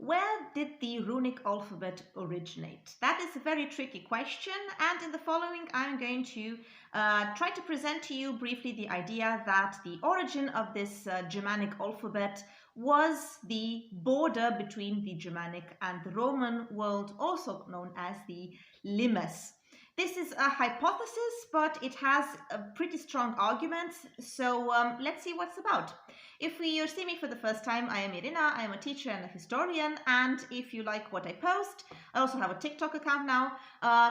Where did the runic alphabet originate? That is a very tricky question, and in the following I'm going to try to present to you briefly the idea that the origin of this Germanic alphabet was the border between the Germanic and the Roman world, also known as the limes. This is a hypothesis, but it has a pretty strong arguments, so let's see what's about. If you see me for the first time, I am Irina, I am a teacher and a historian, and if you like what I post, I also have a TikTok account now.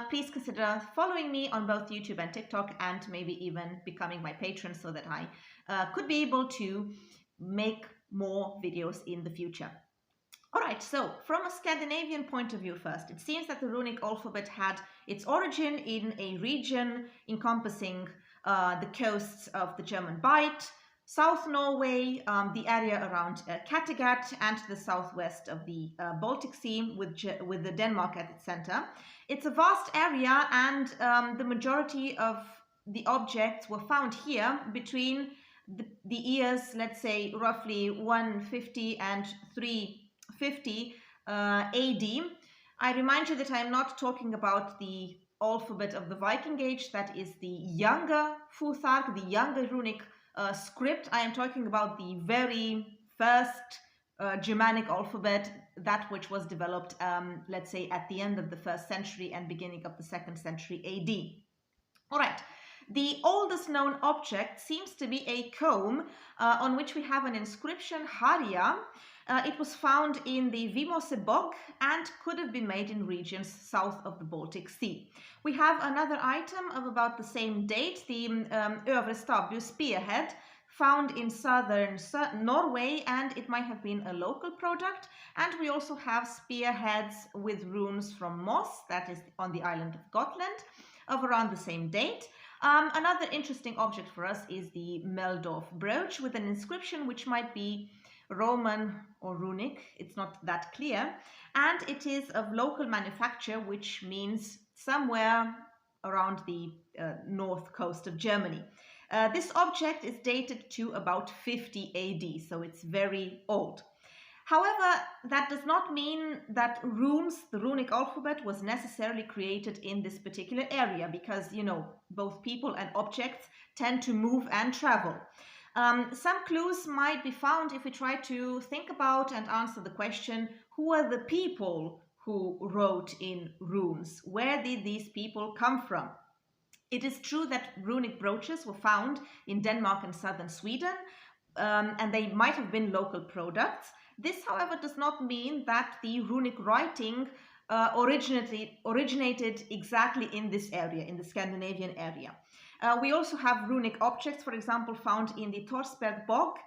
Please consider following me on both YouTube and TikTok, and maybe even becoming my patron so that I could be able to make more videos in the future. Alright, so from a Scandinavian point of view first, it seems that the runic alphabet had its origin in a region encompassing the coasts of the German Bight, South Norway, the area around Kattegat, and the southwest of the Baltic Sea with the Denmark at its center. It's a vast area, and the majority of the objects were found here between the years, let's say, roughly 150 and 350 AD. I remind you that I am not talking about the alphabet of the Viking Age, that is the younger futhark, the younger runic script. I am talking about the very first Germanic alphabet, that which was developed, let's say, at the end of the 1st century and beginning of the 2nd century AD. All right. The oldest known object seems to be a comb on which we have an inscription, Haria. It was found in the Vimose bog and could have been made in regions south of the Baltic Sea. We have another item of about the same date, the Övre Stabbu spearhead, found in southern Norway, and it might have been a local product. And we also have spearheads with runes from Moss, that is on the island of Gotland, of around the same date. Another interesting object for us is the Meldorf brooch with an inscription which might be Roman or runic, it's not that clear, and it is of local manufacture, which means somewhere around the north coast of Germany. This object is dated to about 50 AD, so it's very old. However, that does not mean that runes, the runic alphabet, was necessarily created in this particular area, because, you know, both people and objects tend to move and travel. Some clues might be found if we try to think about and answer the question, who are the people who wrote in runes? Where did these people come from? It is true that runic brooches were found in Denmark and southern Sweden, and they might have been local products. This, however, does not mean that the runic writing originated exactly in this area, in the Scandinavian area. We also have runic objects, for example, found in the Torsberg bog,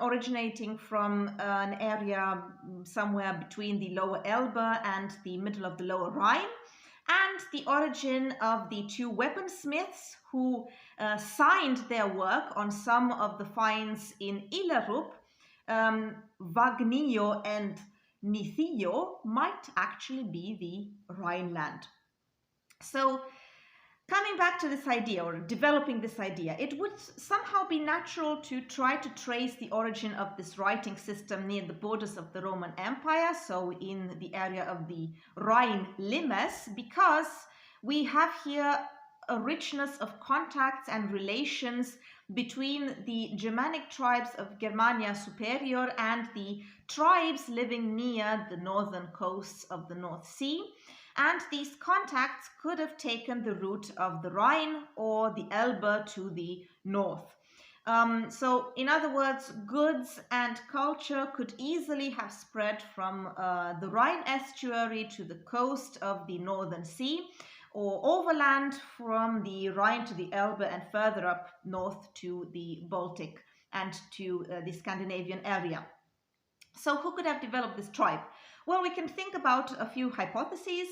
originating from an area somewhere between the lower Elbe and the middle of the lower Rhine. And the origin of the two weaponsmiths who signed their work on some of the finds in Illerup, Vagnio and Nithio, might actually be the Rhineland. So, coming back to this idea, or developing this idea, it would somehow be natural to try to trace the origin of this writing system near the borders of the Roman Empire, so in the area of the Rhine limes, because we have here a richness of contacts and relations between the Germanic tribes of Germania Superior and the tribes living near the northern coasts of the North Sea. And these contacts could have taken the route of the Rhine or the Elbe to the north. So, in other words, goods and culture could easily have spread from the Rhine estuary to the coast of the Northern Sea, or overland from the Rhine to the Elbe and further up north to the Baltic and to the Scandinavian area. So who could have developed this tribe? Well, we can think about a few hypotheses.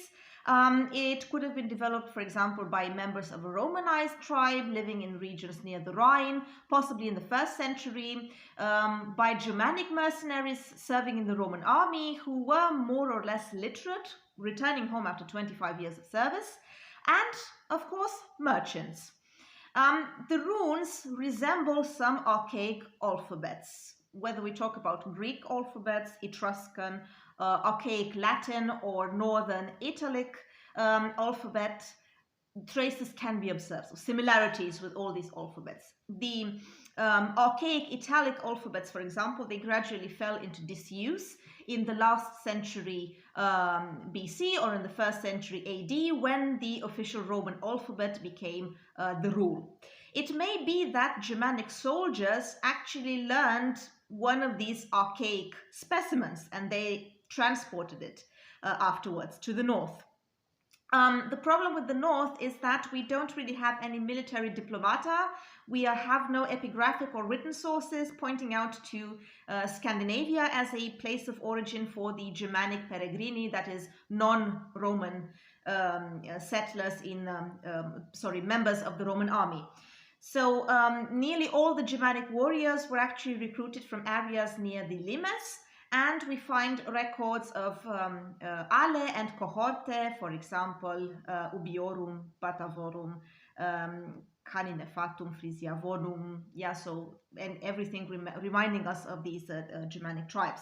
It could have been developed, for example, by members of a Romanized tribe living in regions near the Rhine, possibly in the 1st century, by Germanic mercenaries serving in the Roman army who were more or less literate, returning home after 25 years of service, and, of course, merchants. The runes resemble some archaic alphabets. whether we talk about Greek alphabets, Etruscan, Archaic Latin, or Northern Italic alphabet, traces can be observed, so similarities with all these alphabets. The Archaic Italic alphabets, for example, they gradually fell into disuse in the last century BC or in the first century AD, when the official Roman alphabet became the rule. It may be that Germanic soldiers actually learned one of these archaic specimens and they transported it afterwards to the north. The problem with the north is that we don't really have any military diplomata. We have no epigraphic or written sources pointing out to Scandinavia as a place of origin for the Germanic peregrini, that is non-Roman settlers members of the Roman army. So nearly all the Germanic warriors were actually recruited from areas near the Limes, and we find records of ale and cohorte, for example, ubiorum, batavorum, caninefatum, frisiavonum, and everything reminding us of these Germanic tribes.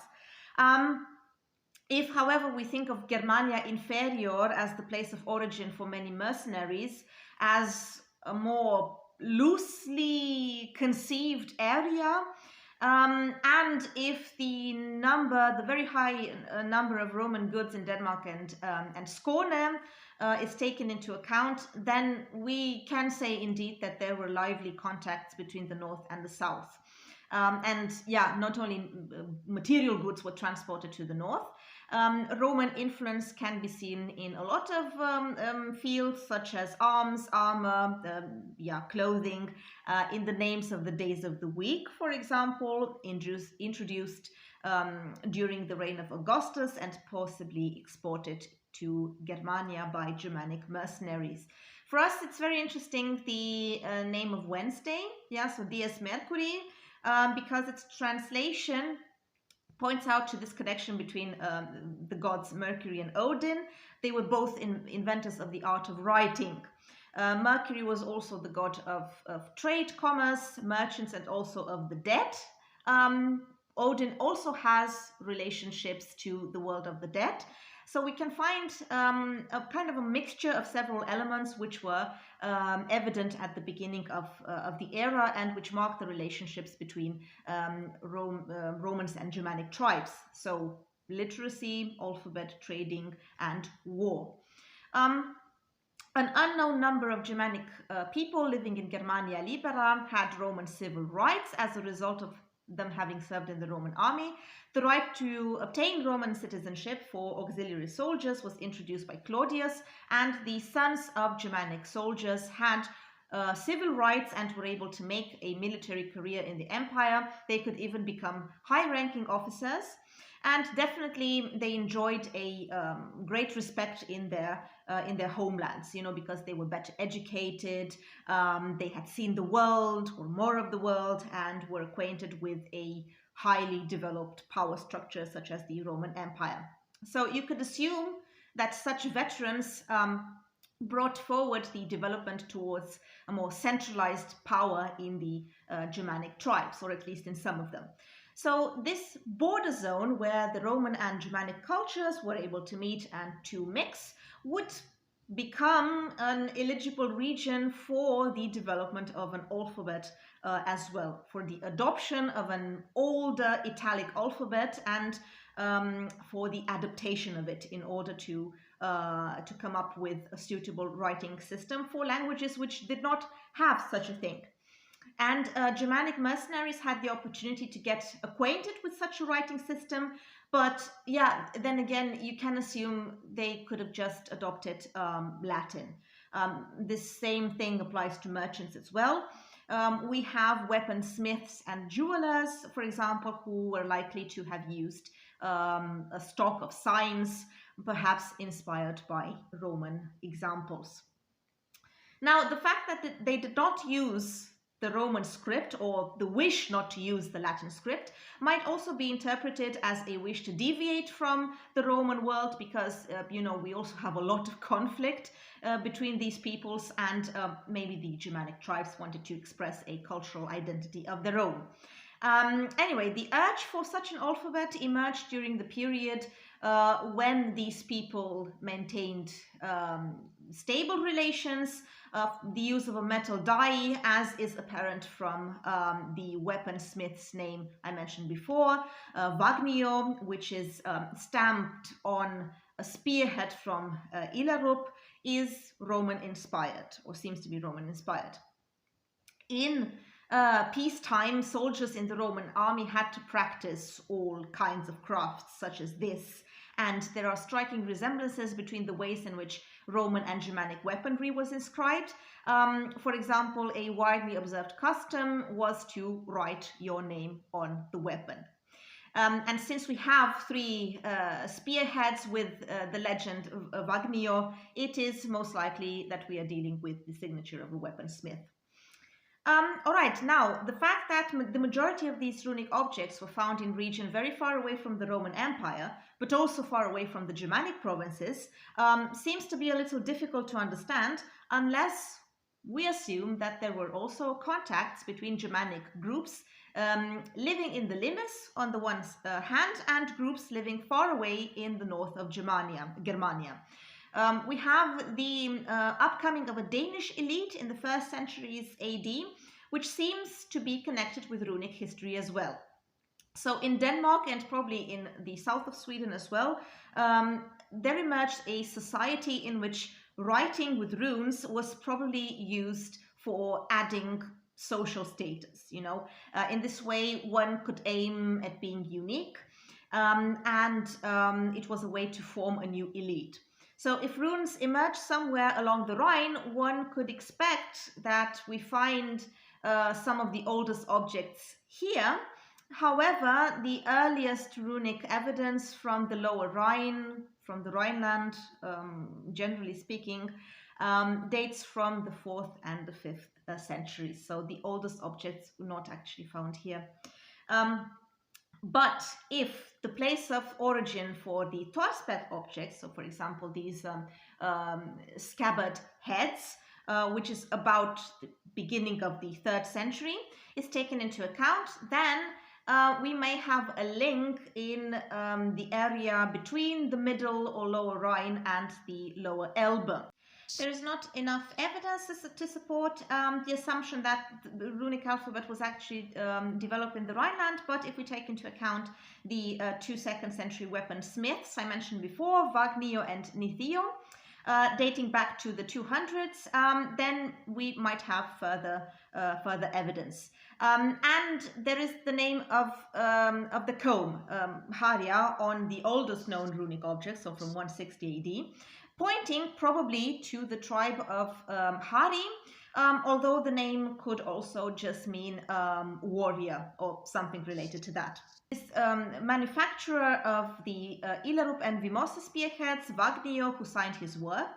If, however, we think of Germania Inferior as the place of origin for many mercenaries, as a more loosely conceived area, and if the very high number of Roman goods in Denmark and Skåne is taken into account, then we can say indeed that there were lively contacts between the north and the south. Not only material goods were transported to the north. Roman influence can be seen in a lot of fields, such as arms, armor, clothing, in the names of the days of the week, for example, introduced during the reign of Augustus and possibly exported to Germania by Germanic mercenaries. For us, it's very interesting, the name of Wednesday, so Dies Mercurii, because its translation points out to this connection between the gods Mercury and Odin. They were both inventors of the art of writing. Mercury was also the god of trade, commerce, merchants, and also of the dead. Odin also has relationships to the world of the dead. So we can find a kind of a mixture of several elements which were evident at the beginning of the era and which mark the relationships between Romans and Germanic tribes. So literacy, alphabet, trading, and war. An unknown number of Germanic people living in Germania Libera had Roman civil rights as a result of them having served in the Roman army. The right to obtain Roman citizenship for auxiliary soldiers was introduced by Claudius, and the sons of Germanic soldiers had civil rights and were able to make a military career in the empire. They could even become high-ranking officers, and definitely they enjoyed a great respect in their homelands, because they were better educated, they had seen the world or more of the world, and were acquainted with a highly developed power structure such as the Roman Empire. So you could assume that such veterans brought forward the development towards a more centralized power in the Germanic tribes, or at least in some of them. So this border zone where the Roman and Germanic cultures were able to meet and to mix would become an eligible region for the development of an alphabet as well, for the adoption of an older Italic alphabet and for the adaptation of it in order to come up with a suitable writing system for languages which did not have such a thing. And Germanic mercenaries had the opportunity to get acquainted with such a writing system, but then again, you can assume they could have just adopted Latin. This same thing applies to merchants as well. We have weaponsmiths and jewelers, for example, who were likely to have used a stock of signs, perhaps inspired by Roman examples. Now, the fact that they did not use the Roman script, or the wish not to use the Latin script, might also be interpreted as a wish to deviate from the Roman world, because we also have a lot of conflict between these peoples, and maybe the Germanic tribes wanted to express a cultural identity of their own. Anyway, the urge for such an alphabet emerged during the period when these people maintained stable relations, the use of a metal die, as is apparent from the weaponsmith's name I mentioned before, Vagnio, which is stamped on a spearhead from Ilarup, is Roman inspired, or seems to be Roman inspired. In peacetime, soldiers in the Roman army had to practice all kinds of crafts such as this, and there are striking resemblances between the ways in which Roman and Germanic weaponry was inscribed. For example, a widely observed custom was to write your name on the weapon. And since we have three spearheads with the legend of Vagnio, it is most likely that we are dealing with the signature of a weaponsmith. All right, now the fact that the majority of these runic objects were found in region very far away from the Roman Empire, but also far away from the Germanic provinces, seems to be a little difficult to understand unless we assume that there were also contacts between Germanic groups living in the Limes on the one hand and groups living far away in the north of Germania. We have the upcoming of a Danish elite in the 1st centuries AD, which seems to be connected with runic history as well. So in Denmark and probably in the south of Sweden as well, there emerged a society in which writing with runes was probably used for adding social status. In this way, one could aim at being unique, and it was a way to form a new elite. So if runes emerge somewhere along the Rhine, one could expect that we find some of the oldest objects here. However, the earliest runic evidence from the lower Rhine, from the Rhineland, generally speaking, dates from the 4th and the 5th centuries. So the oldest objects were not actually found here. But if the place of origin for the Torsbeth objects, so for example these scabbard heads, which is about the beginning of the 3rd century, is taken into account, then we may have a link in the area between the middle or lower Rhine and the lower Elbe. There is not enough evidence to support the assumption that the runic alphabet was actually developed in the Rhineland, but if we take into account the 2 2nd century weaponsmiths I mentioned before, Vagnio and Nithio, dating back to the 200s, then we might have further evidence. And there is the name of the comb, Haria, on the oldest known runic object, so from 160 AD. Pointing probably to the tribe of Hari, although the name could also just mean warrior or something related to that. This manufacturer of the Ilarup and Vimosa spearheads, Vagnio, who signed his work,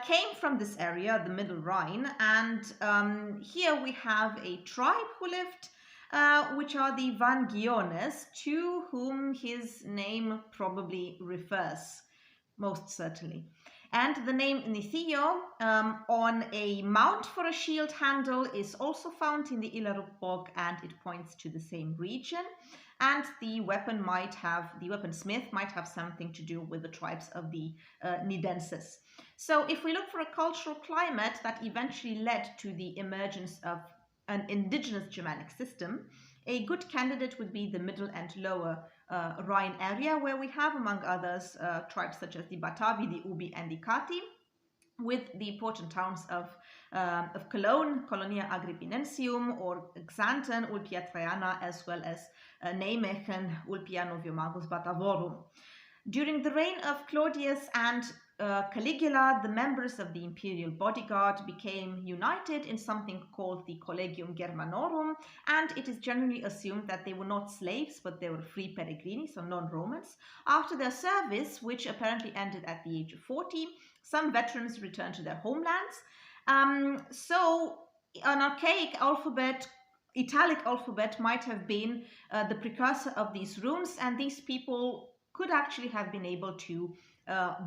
came from this area, the Middle Rhine, and here we have a tribe who lived, which are the Vangiones, to whom his name probably refers, most certainly. And the name Nithio on a mount for a shield handle is also found in the Ilarup bog, and it points to the same region. And the weaponsmith might have something to do with the tribes of the Nidenses. So if we look for a cultural climate that eventually led to the emergence of an indigenous Germanic system, a good candidate would be the middle and lower Rhine area, where we have, among others, tribes such as the Batavi, the Ubi, and the Cati, with the important towns of Cologne, Colonia Agrippinensium, or Xanten, Ulpia Traiana, as well as Nijmegen, Ulpia Noviomagus Batavorum. During the reign of Claudius and Caligula, the members of the imperial bodyguard became united in something called the Collegium Germanorum, and it is generally assumed that they were not slaves, but they were free peregrini, so non-Romans. After their service, which apparently ended at the age of 40, some veterans returned to their homelands. So an archaic alphabet, Italic alphabet, might have been the precursor of these runes, and these people could actually have been able to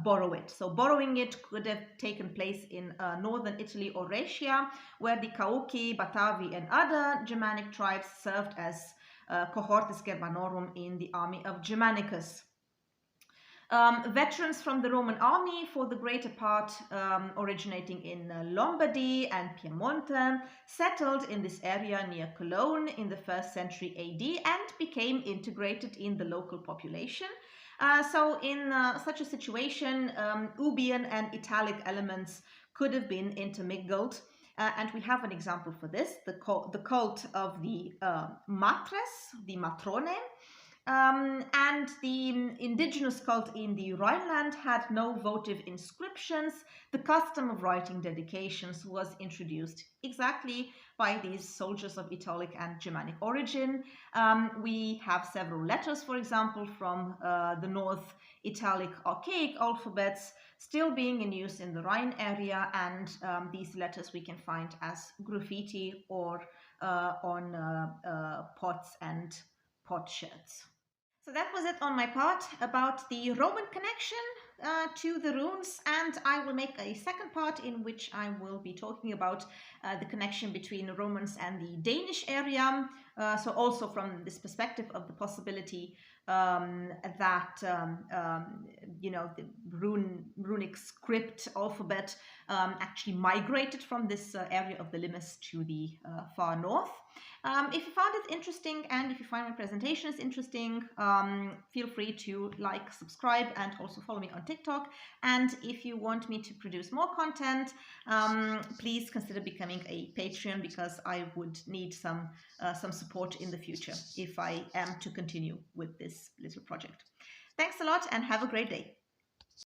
borrow it. So borrowing it could have taken place in northern Italy or Rhaetia, where the Cauci, Batavi, and other Germanic tribes served as cohortes Germanorum in the army of Germanicus. Veterans from the Roman army, for the greater part originating in Lombardy and Piedmont, settled in this area near Cologne in the 1st century AD and became integrated in the local population. So in such a situation, Ubian and Italic elements could have been intermingled. And we have an example for this, the cult of the matres, the matrone. And the indigenous cult in the Rhineland had no votive inscriptions. The custom of writing dedications was introduced exactly by these soldiers of Italic and Germanic origin. We have several letters, for example, from the North Italic archaic alphabets still being in use in the Rhine area, and these letters we can find as graffiti or on pots and potsherds. So that was it on my part about the Roman connection to the runes, and I will make a second part in which I will be talking about the connection between the Romans and the Danish area. So also from this perspective of the possibility that you know, the runic script alphabet actually migrated from this area of the limes to the far north. If you found it interesting and if you find my presentations interesting, feel free to like, subscribe, and also follow me on TikTok. And if you want me to produce more content, please consider becoming a Patreon, because I would need some support in the future if I am to continue with this little project. Thanks a lot and have a great day.